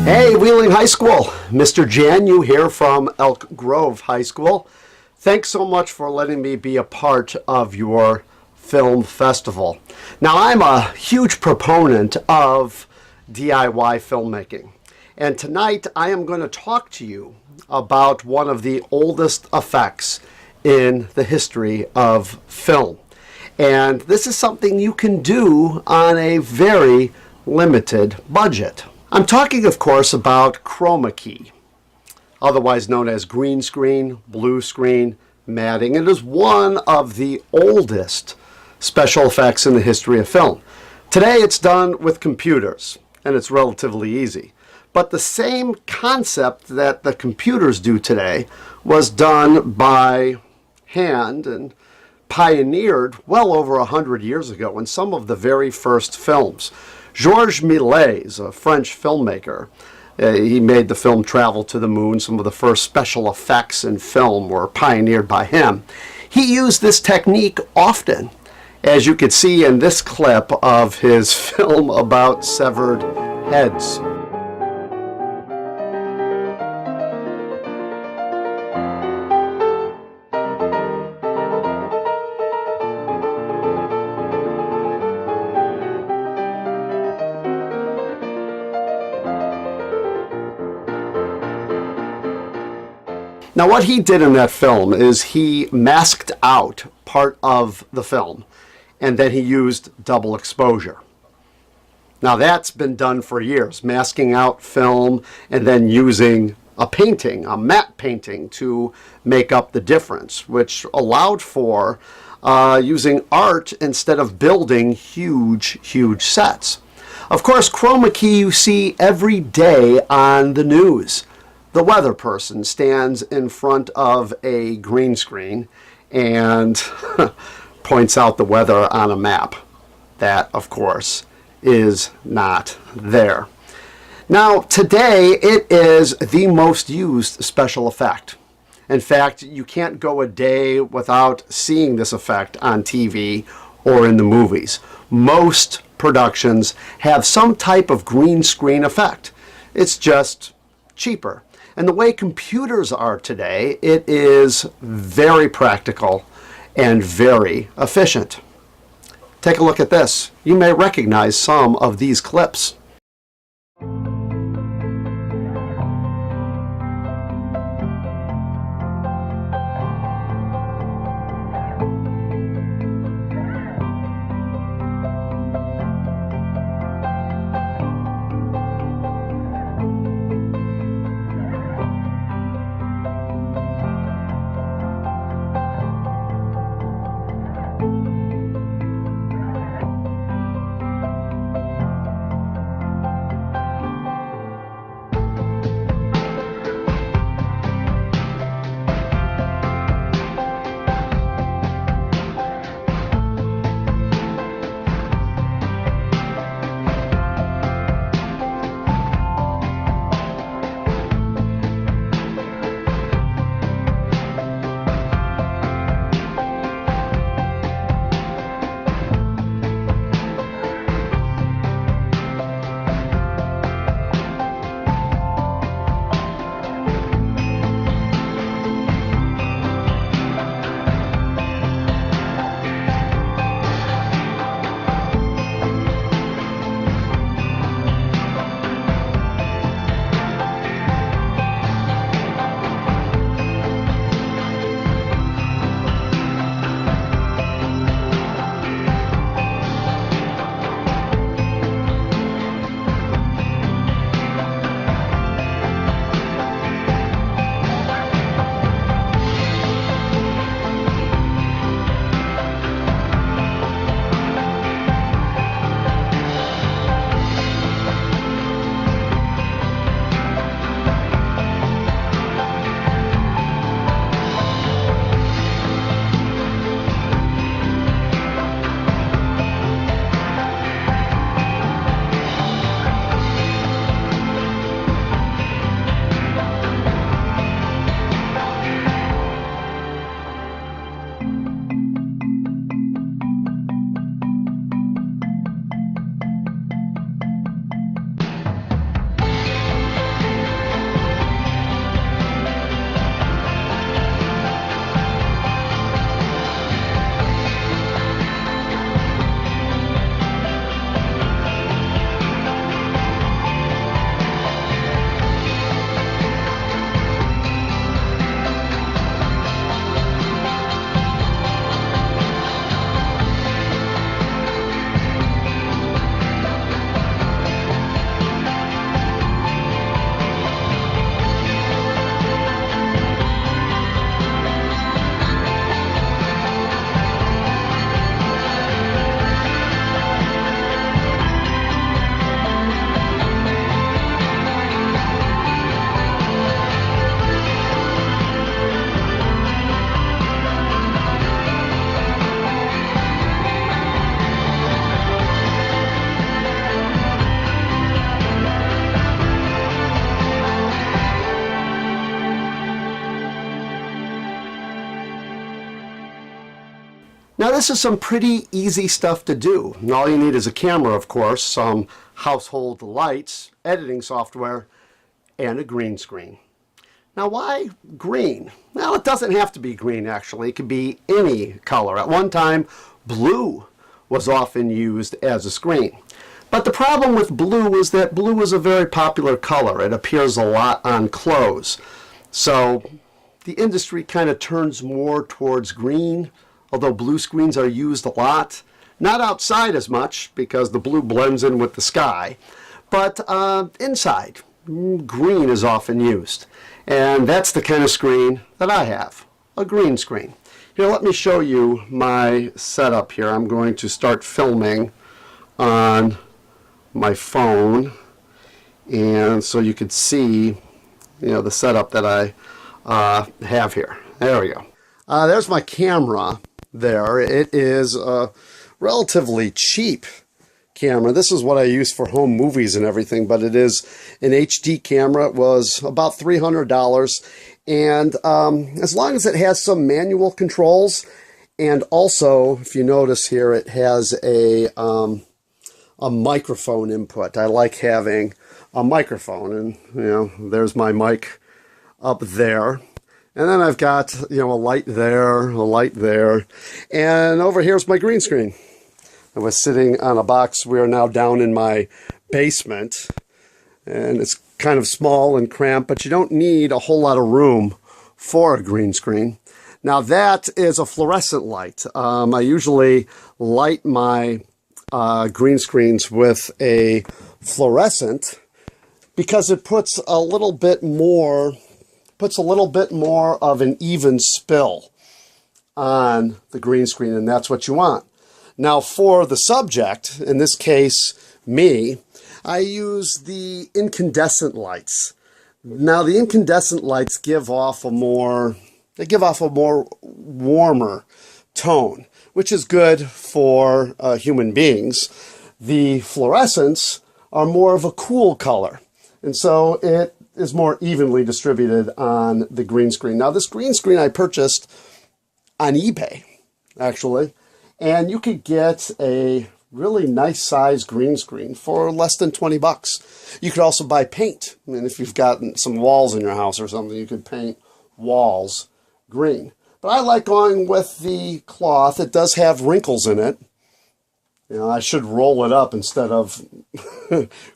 Hey, Wheeling High School. Mr. Janu here from Elk Grove High School. Thanks so much for letting me be a part of your film festival. Now, I'm a huge proponent of DIY filmmaking. And tonight I am going to talk to you about one of the oldest effects in the history of film. And this is something you can do on a very limited budget. I'm talking, of course, about chroma key, otherwise known as green screen, blue screen, matting. It is one of the oldest special effects in the history of film. Today it's done with computers, and it's relatively easy. But the same concept that the computers do today was done by hand and pioneered well over 100 years ago in some of the very first films. Georges Méliès, a French filmmaker, he made the film Travel to the Moon. Some of the first special effects in film were pioneered by him. He used this technique often, as you could see in this clip of his film about severed heads. Now, what he did in that film is he masked out part of the film, and then he used double exposure. Now, that's been done for years, masking out film and then using a painting, a matte painting, to make up the difference, which allowed for using art instead of building huge sets. Of course, chroma key you see every day on the news. The weather person stands in front of a green screen and points out the weather on a map. That, of course, is not there. Now, today it is the most used special effect. In fact, you can't go a day without seeing this effect on TV or in the movies. Most productions have some type of green screen effect. It's just cheaper. And the way computers are today, it is very practical and very efficient. Take a look at this. You may recognize some of these clips. this is some pretty easy stuff to do. And all you need is a camera, of course, some household lights, editing software, and a green screen. Now, why green? Well, it doesn't have to be green, actually. It could be any color. At one time, blue was often used as a screen. But the problem with blue is that blue is a very popular color. It appears a lot on clothes. So the industry kind of turns more towards green, although blue screens are used a lot. Not outside as much because the blue blends in with the sky, but inside, green is often used. And that's the kind of screen that I have, a green screen. Here, let me show you my setup here. I'm going to start filming on my phone, and so you could see, the setup that I have here. There we go. There's my camera there. It is a relatively cheap camera. This is what I use for home movies and everything, but it is an HD camera. It was about $300, and as long as it has some manual controls, and also, if you notice here, it has a microphone input. I like having a microphone, and there's my mic up there. And then I've got, a light there, and over here's my green screen. I was sitting on a box. We are now down in my basement, and it's kind of small and cramped, but you don't need a whole lot of room for a green screen. Now that is a fluorescent light. I usually light my green screens with a fluorescent because it puts a little bit more of an even spill on the green screen, and that's what you want. Now for the subject, in this case me, I use the incandescent lights. Now the incandescent lights give off a more warmer tone, which is good for human beings. The fluorescents are more of a cool color, and so it is more evenly distributed on the green screen. Now this green screen I purchased on eBay, actually, and you could get a really nice size green screen for less than 20 bucks. You could also buy paint. I mean, if you've got some walls in your house or something, you could paint walls green. But I like going with the cloth. It does have wrinkles in it. I should roll it up instead of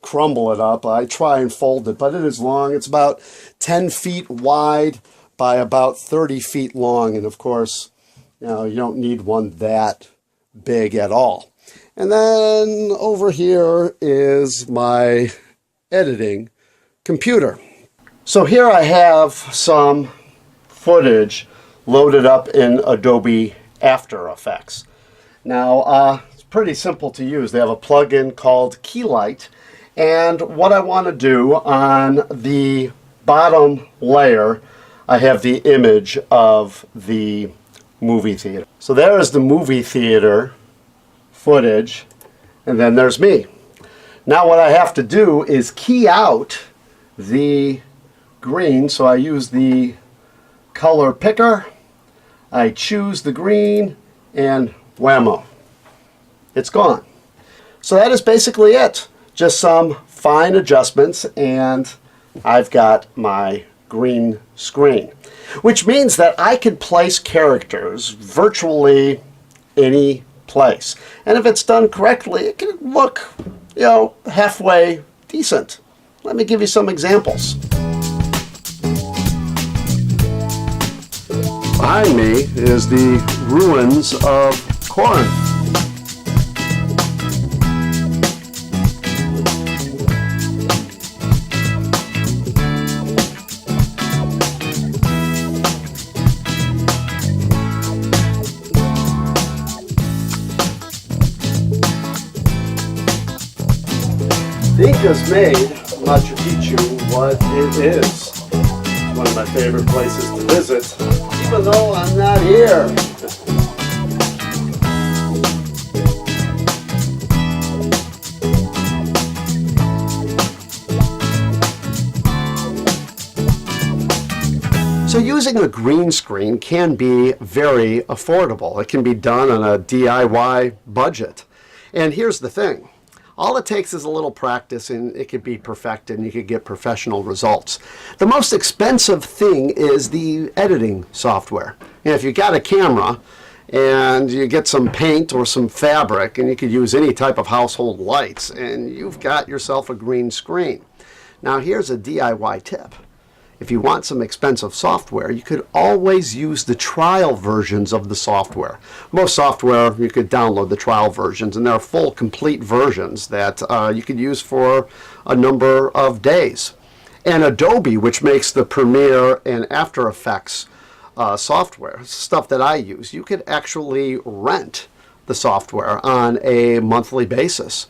crumble it up. I try and fold it, but it is long. It's about 10 feet wide by about 30 feet long. And of course, you don't need one that big at all. And then over here is my editing computer. So here I have some footage loaded up in Adobe After Effects. Now, it's pretty simple to use. They have a plugin called Keylight, and what I want to do on the bottom layer, I have the image of the movie theater. So there is the movie theater footage, and then there's me. Now what I have to do is key out the green, so I use the color picker, I choose the green, and whammo, it's gone. So that is basically it. Just some fine adjustments, and I've got my green screen, which means that I can place characters virtually any place. And if it's done correctly, it can look, halfway decent. Let me give you some examples. Behind me is the ruins of Corinth. The Incas made Machu Picchu what it is. It's one of my favorite places to visit, even though I'm not here. So using a green screen can be very affordable. It can be done on a DIY budget. And here's the thing. All it takes is a little practice and it could be perfected and you could get professional results. The most expensive thing is the editing software. You know, if you got a camera and you get some paint or some fabric, and you could use any type of household lights, and you've got yourself a green screen. Now here's a DIY tip. If you want some expensive software, you could always use the trial versions of the software. Most software, you could download the trial versions, and there are full, complete versions that you could use for a number of days. And Adobe, which makes the Premiere and After Effects software, stuff that I use, you could actually rent the software on a monthly basis.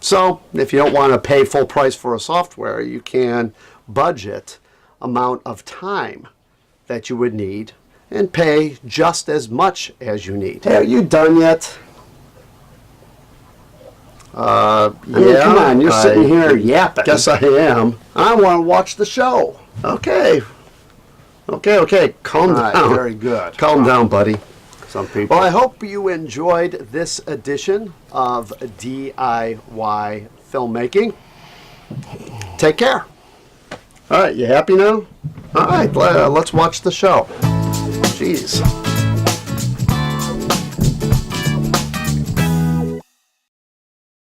So if you don't want to pay full price for a software, you can budget amount of time that you would need and pay just as much as you need. Hey, are you done yet? Yeah. Come on, you're sitting here yapping. Guess I am. I want to watch the show. Okay. Okay. Calm down. Very good. Calm down, buddy. Some people. Well, I hope you enjoyed this edition of DIY Filmmaking. Take care. All right, you happy now? All right, let's watch the show. Jeez.